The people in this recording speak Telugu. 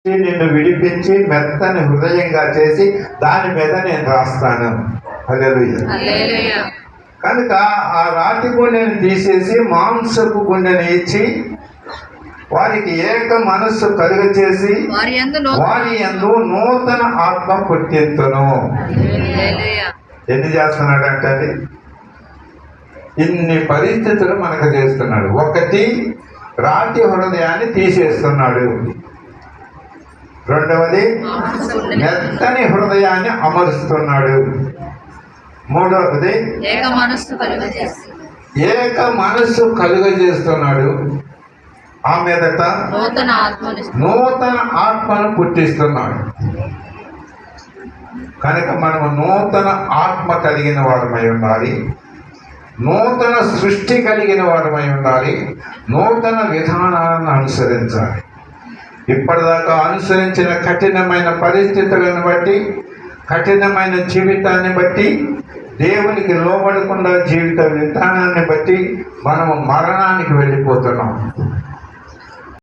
నిన్ను విడిపించి మెత్తని హృదయంగా చేసి దాని మీద నేను రాస్తాను. హల్లెలూయా. కనుక ఆ రాతి గుండెని తీసేసి మాంసపు గుండెని ఇచ్చి వారికి ఏక మనస్సు కలుగచేసి వారి యందు నూతన ఆత్మ పుట్టింతును. ఎన్ని చేస్తున్నాడంటే అది ఇన్ని పరిస్థితులు మనకు చేస్తున్నాడు. ఒకటి, రాతి హృదయాన్ని తీసేస్తున్నాడు. రెండవది, మెత్తని హృదయాన్ని అమరుస్తున్నాడు. మూడవది, ఏక మనస్సు కలుగజేస్తున్నాడు. ఆ మీదట నూతన ఆత్మను పుట్టిస్తున్నాడు. కనుక మనము నూతన ఆత్మ కలిగిన వారమై ఉండాలి, నూతన సృష్టి కలిగిన వారమై ఉండాలి, నూతన విధానాలను అనుసరించాలి. ఇప్పటిదాకా అనుసరించిన కఠినమైన పరిస్థితులను బట్టి, కఠినమైన జీవితాన్ని బట్టి, దేవునికి లోబడకుండా జీవిత విధానాన్ని బట్టి మనము మరణానికి వెళ్ళిపోతున్నాం.